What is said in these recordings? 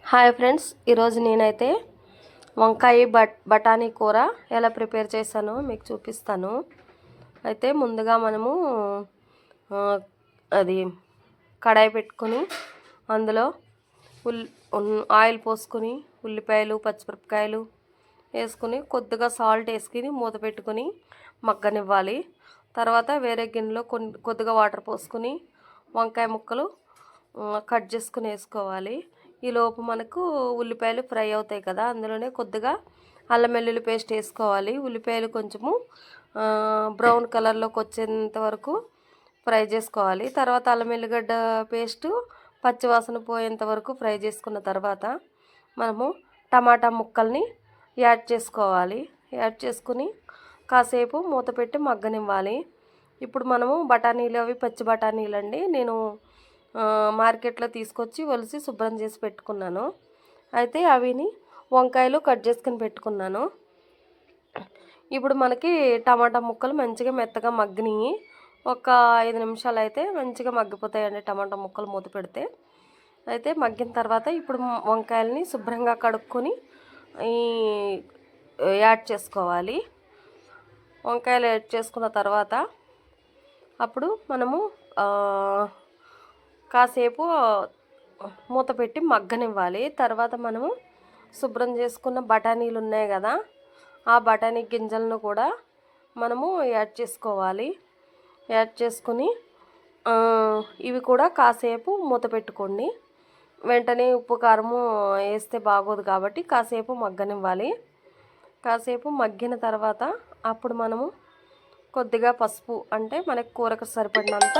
Hi friends, ఈరోజు నేనైతే వంకాయ బఠానీ కూర ఎలా ప్రిపేర్ చేశానో మీకు చూపిస్తాను. అయితే ముందుగా మనము అది కడాయి పెట్టుకొని అందులో ఆయిల్ పోసుకొని ఉల్లిపాయలు పచ్చిమిరపకాయలు వేసుకొని కొద్దిగా సాల్ట్ వేసుకొని మూత పెట్టుకొని మగ్గనివ్వాలి. తర్వాత వేరే గిన్నెలో కొద్దిగా వాటర్ పోసుకొని వంకాయ ముక్కలు కట్ చేసుకుని వేసుకోవాలి. ఈలోపు మనకు ఉల్లిపాయలు ఫ్రై అవుతాయి కదా, అందులోనే కొద్దిగా అల్లం వెల్లుల్లి పేస్ట్ వేసుకోవాలి. ఉల్లిపాయలు కొంచెము బ్రౌన్ కలర్లోకి వచ్చేంత వరకు ఫ్రై చేసుకోవాలి. తర్వాత అల్లం వెల్లిగడ్డ పేస్టు పచ్చివాసన పోయేంత వరకు ఫ్రై చేసుకున్న తర్వాత మనము టమాటా ముక్కల్ని యాడ్ చేసుకోవాలి. యాడ్ చేసుకుని కాసేపు మూత పెట్టి మగ్గనివ్వాలి. ఇప్పుడు మనము బఠానీలు అవి పచ్చి బఠానీలు అండి, నేను మార్కెట్లో తీసుకొచ్చి ఒలిసి శుభ్రం చేసి పెట్టుకున్నాను. అయితే అవిని వంకాయలు కట్ చేసుకుని పెట్టుకున్నాను. ఇప్పుడు మనకి టమాటా ముక్కలు మంచిగా మెత్తగా మగ్గినాయి. ఒక 5 నిమిషాలు అయితే మంచిగా మగ్గిపోతాయండి టమాటా ముక్కలు మూత పెడితే. అయితే మగ్గిన తర్వాత ఇప్పుడు వంకాయలని శుభ్రంగా కడుక్కొని యాడ్ చేసుకోవాలి. వంకాయలు యాడ్ చేసుకున్న తర్వాత అప్పుడు మనము కాసేపు మూత పెట్టి మగ్గనివ్వాలి. తర్వాత మనము శుభ్రం చేసుకున్న బఠానీలు ఉన్నాయి కదా, ఆ బఠానీ గింజలను కూడా మనము యాడ్ చేసుకోవాలి. యాడ్ చేసుకుని ఇవి కూడా కాసేపు మూత పెట్టుకోండి. వెంటనే ఉప్పు కారము వేస్తే బాగోదు కాబట్టి కాసేపు మగ్గనివ్వాలి. కాసేపు మగ్గిన తర్వాత అప్పుడు మనము కొద్దిగా పసుపు, అంటే మనకి కూరకు సరిపడినంత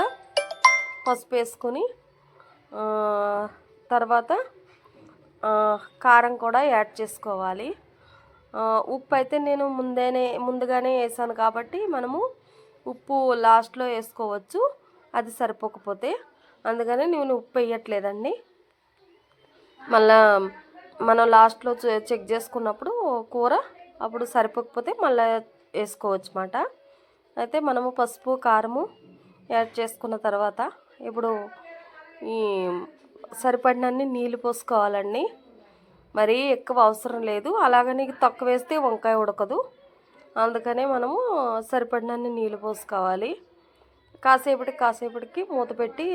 పసుపు వేసుకొని తర్వాత కారం కూడా యాడ్ చేసుకోవాలి. ఉప్పు అయితే నేను ముందుగానే వేసాను కాబట్టి మనము ఉప్పు లాస్ట్లో వేసుకోవచ్చు, అది సరిపోకపోతే. అందుకని నేను ఉప్పు వేయట్లేదండి. మళ్ళా మనం లాస్ట్లో చెక్ చేసుకున్నప్పుడు కూర అప్పుడు సరిపోకపోతే మళ్ళీ వేసుకోవచ్చు అన్నమాట. అయితే మనము పసుపు కారము యాడ్ చేసుకున్న తర్వాత ఇప్పుడు ఈ సరిపడినన్ని నీళ్ళు పోసుకోవాలండి. మరీ ఎక్కువ అవసరం లేదు, అలాగని తక్కువ వేస్తే వంకాయ ఉడకదు. అందుకనే మనము సరిపడినన్ని నీళ్ళు పోసుకోవాలి. కాసేపటికి మూత పెట్టి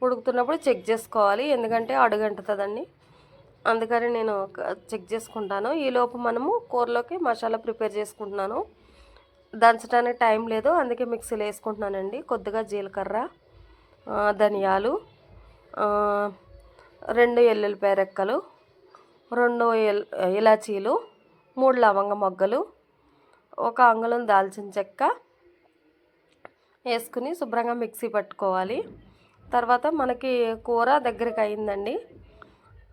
ఉడుకుతున్నప్పుడు చెక్ చేసుకోవాలి, ఎందుకంటే అడుగంటుతుందండి. అందుకని నేను చెక్ చేసుకుంటాను. ఈలోపు మనము కూరలోకి మసాలా ప్రిపేర్ చేసుకుంటున్నాను. దంచడానికి టైం లేదు, అందుకే మిక్సీలో వేసుకుంటున్నానండి. కొద్దిగా జీలకర్ర, ధనియాలు, 2 ఎల్లుల్లిపాయ రెక్కలు, 2 ఇలాచీలు, 3 లవంగ మొగ్గలు, 1 అంగుళం దాల్చిన చెక్క వేసుకుని శుభ్రంగా మిక్సీ పట్టుకోవాలి. తర్వాత మనకి కూర దగ్గరికి అయిందండి.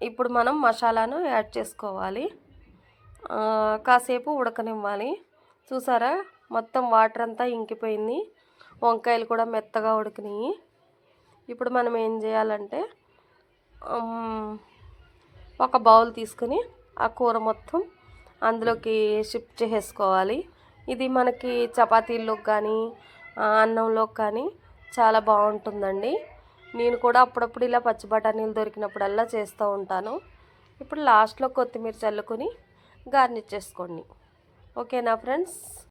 ఇప్పుడు మనం మసాలాను యాడ్ చేసుకోవాలి. కాసేపు ఉడకనివ్వాలి. చూసారా, మొత్తం వాటర్ అంతా ఇంకిపోయింది, వంకాయలు కూడా మెత్తగా ఉడికినాయి. ఇప్పుడు మనం ఏం చేయాలంటే ఒక బౌల్ తీసుకుని ఆ కూర మొత్తం అందులోకి షిఫ్ట్ చేసుకోవాలి. ఇది మనకి చపాతీల్లోకి కానీ అన్నంలోకి కానీ చాలా బాగుంటుందండి. నేను కూడా అప్పుడప్పుడు ఇలా పచ్చి బఠానీలు దొరికినప్పుడల్లా చేస్తూ ఉంటాను. ఇప్పుడు లాస్ట్లో కొత్తిమీర చల్లుకొని గార్నిష్ చేసుకోండి. ఓకేనా ఫ్రెండ్స్?